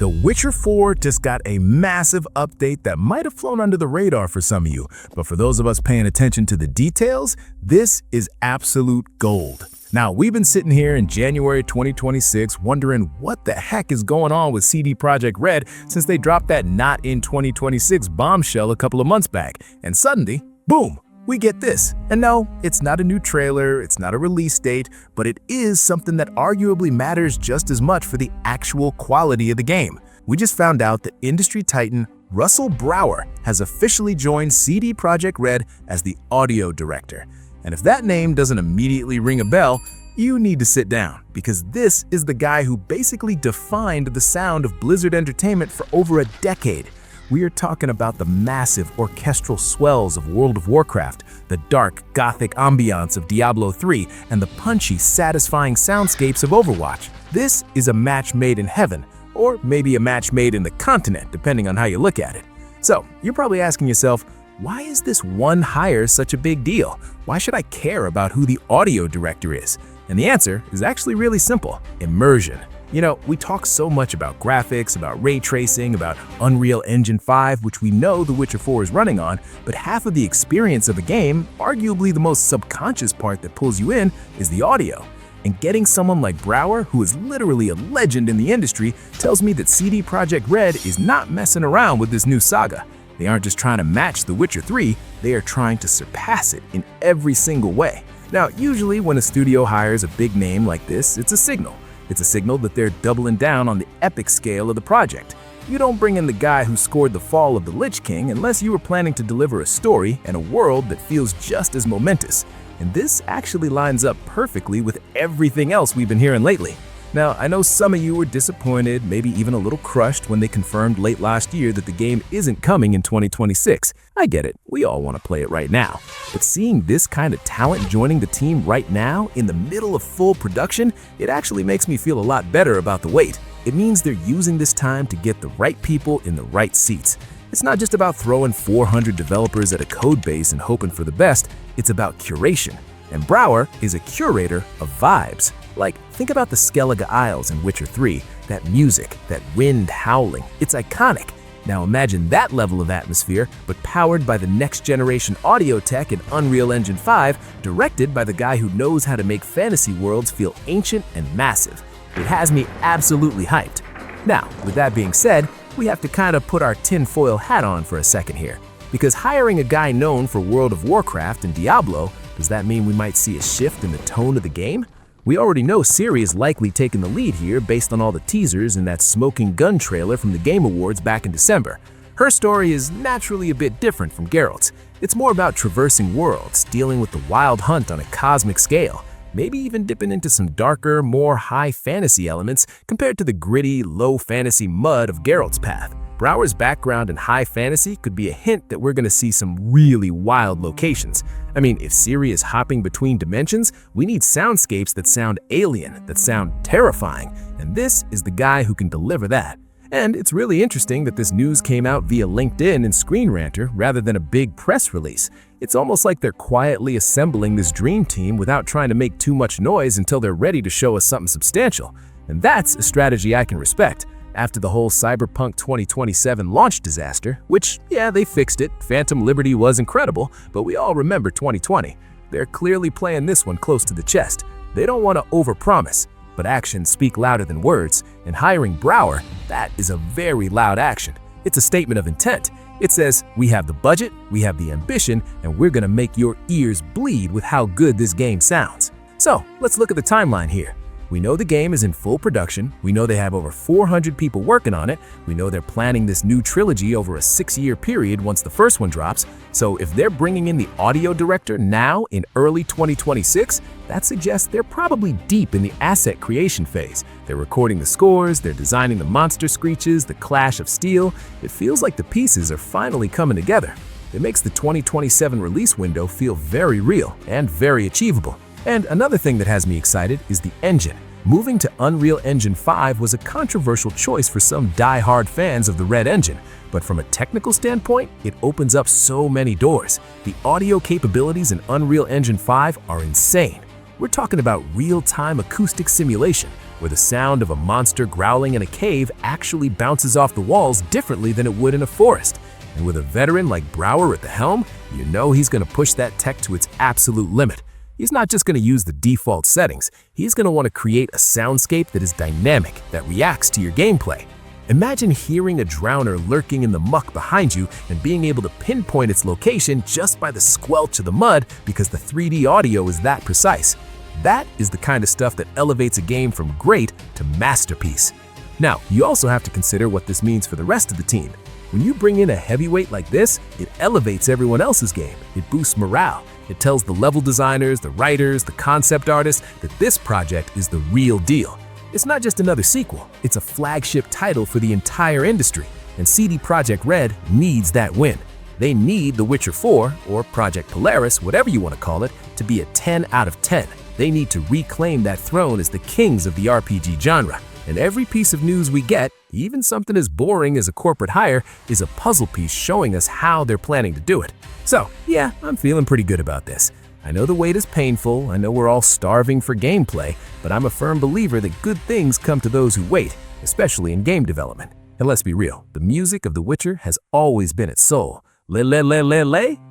The Witcher 4 just got a massive update that might have flown under the radar for some of you, but for those of us paying attention to the details, this is absolute gold. Now, we've been sitting here in January 2026 wondering what the heck is going on with CD Projekt Red since they dropped that not in 2026 bombshell a couple of months back, and suddenly, boom! We get this. And no, it's not a new trailer, it's not a release date, but it is something that arguably matters just as much for the actual quality of the game. We just found out that industry titan Russell Brower has officially joined CD Projekt Red as the audio director. And if that name doesn't immediately ring a bell, you need to sit down, because this is the guy who basically defined the sound of Blizzard Entertainment for over a decade. We are talking about the massive orchestral swells of World of Warcraft, the dark, gothic ambiance of Diablo 3, and the punchy, satisfying soundscapes of Overwatch. This is a match made in heaven, or maybe a match made in the continent, depending on how you look at it. So, you're probably asking yourself, why is this one hire such a big deal? Why should I care about who the audio director is? And the answer is actually really simple: immersion. You know, we talk so much about graphics, about ray tracing, about Unreal Engine 5, which we know The Witcher 4 is running on, but half of the experience of a game, arguably the most subconscious part that pulls you in, is the audio. And getting someone like Brower, who is literally a legend in the industry, tells me that CD Projekt Red is not messing around with this new saga. They aren't just trying to match The Witcher 3, they are trying to surpass it in every single way. Now, usually when a studio hires a big name like this, it's a signal. It's a signal that they're doubling down on the epic scale of the project. You don't bring in the guy who scored the fall of the Lich King unless you were planning to deliver a story and a world that feels just as momentous. And this actually lines up perfectly with everything else we've been hearing lately. Now, I know some of you were disappointed, maybe even a little crushed when they confirmed late last year that the game isn't coming in 2026. I get it, we all want to play it right now. But seeing this kind of talent joining the team right now, in the middle of full production, it actually makes me feel a lot better about the wait. It means they're using this time to get the right people in the right seats. It's not just about throwing 400 developers at a code base and hoping for the best, it's about curation. And Brower is a curator of vibes. Like, think about the Skellige Isles in Witcher 3, that music, that wind howling, it's iconic. Now imagine that level of atmosphere, but powered by the next generation audio tech in Unreal Engine 5, directed by the guy who knows how to make fantasy worlds feel ancient and massive. It has me absolutely hyped. Now, with that being said, we have to kind of put our tinfoil hat on for a second here. Because hiring a guy known for World of Warcraft and Diablo, does that mean we might see a shift in the tone of the game? We already know Ciri is likely taking the lead here based on all the teasers and that smoking gun trailer from the Game Awards back in December. Her story is naturally a bit different from Geralt's. It's more about traversing worlds, dealing with the wild hunt on a cosmic scale, maybe even dipping into some darker, more high fantasy elements compared to the gritty, low fantasy mud of Geralt's path. Brower's background in high fantasy could be a hint that we're going to see some really wild locations. I mean, if Ciri is hopping between dimensions, we need soundscapes that sound alien, that sound terrifying, and this is the guy who can deliver that. And it's really interesting that this news came out via LinkedIn and Screen Ranter rather than a big press release. It's almost like they're quietly assembling this dream team without trying to make too much noise until they're ready to show us something substantial. And that's a strategy I can respect. After the whole Cyberpunk 2027 launch disaster, which, yeah, they fixed it, Phantom Liberty was incredible, but we all remember 2020. They're clearly playing this one close to the chest. They don't want to overpromise, but actions speak louder than words, and hiring Brower, that is a very loud action. It's a statement of intent. It says, we have the budget, we have the ambition, and we're gonna make your ears bleed with how good this game sounds. So, let's look at the timeline here. We know the game is in full production, we know they have over 400 people working on it, we know they're planning this new trilogy over a 6-year period once the first one drops, so if they're bringing in the audio director now in early 2026, that suggests they're probably deep in the asset creation phase. They're recording the scores, they're designing the monster screeches, the clash of steel. It feels like the pieces are finally coming together. It makes the 2027 release window feel very real and very achievable. And another thing that has me excited is the engine. Moving to Unreal Engine 5 was a controversial choice for some die-hard fans of the Red engine, but from a technical standpoint, it opens up so many doors. The audio capabilities in Unreal Engine 5 are insane. We're talking about real-time acoustic simulation, where the sound of a monster growling in a cave actually bounces off the walls differently than it would in a forest. And with a veteran like Brower at the helm, you know he's going to push that tech to its absolute limit. He's not just going to use the default settings, he's going to want to create a soundscape that is dynamic, that reacts to your gameplay. Imagine hearing a drowner lurking in the muck behind you and being able to pinpoint its location just by the squelch of the mud because the 3D audio is that precise. That is the kind of stuff that elevates a game from great to masterpiece. Now, you also have to consider what this means for the rest of the team. When you bring in a heavyweight like this, it elevates everyone else's game. It boosts morale. It tells the level designers, the writers, the concept artists that this project is the real deal. It's not just another sequel, it's a flagship title for the entire industry, and CD Projekt Red needs that win. They need The Witcher 4, or Project Polaris, whatever you want to call it, to be a 10 out of 10. They need to reclaim that throne as the kings of the RPG genre. And every piece of news we get, even something as boring as a corporate hire, is a puzzle piece showing us how they're planning to do it. So, yeah, I'm feeling pretty good about this. I know the wait is painful, I know we're all starving for gameplay, but I'm a firm believer that good things come to those who wait, especially in game development. And let's be real, the music of The Witcher has always been its soul.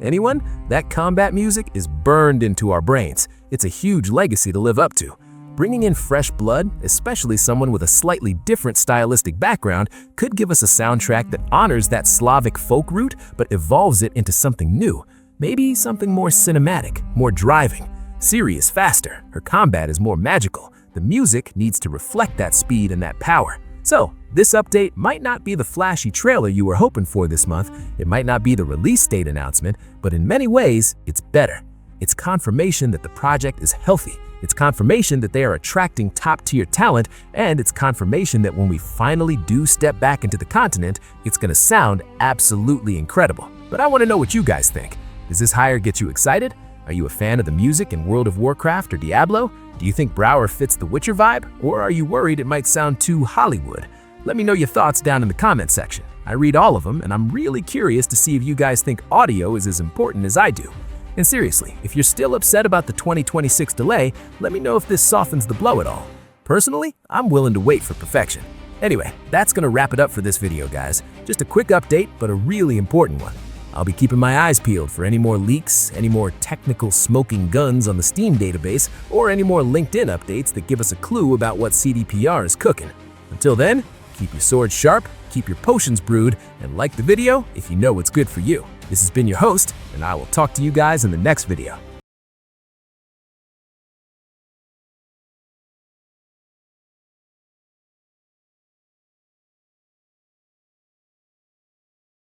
Anyone? That combat music is burned into our brains. It's a huge legacy to live up to. Bringing in fresh blood, especially someone with a slightly different stylistic background, could give us a soundtrack that honors that Slavic folk root but evolves it into something new. Maybe something more cinematic, more driving. Ciri is faster, her combat is more magical. The music needs to reflect that speed and that power. So, this update might not be the flashy trailer you were hoping for this month, it might not be the release date announcement, but in many ways, it's better. It's confirmation that the project is healthy. It's confirmation that they are attracting top-tier talent, and it's confirmation that when we finally do step back into the continent, it's gonna sound absolutely incredible. But I wanna know what you guys think. Does this hire get you excited? Are you a fan of the music in World of Warcraft or Diablo? Do you think Brower fits the Witcher vibe? Or are you worried it might sound too Hollywood? Let me know your thoughts down in the comment section. I read all of them, and I'm really curious to see if you guys think audio is as important as I do. And seriously, if you're still upset about the 2026 delay, let me know if this softens the blow at all. Personally, I'm willing to wait for perfection. Anyway, that's gonna wrap it up for this video, guys. Just a quick update, but a really important one. I'll be keeping my eyes peeled for any more leaks, any more technical smoking guns on the Steam database, or any more LinkedIn updates that give us a clue about what CDPR is cooking. Until then, keep your swords sharp, keep your potions brewed, and like the video if you know what's good for you. This has been your host, and I will talk to you guys in the next video.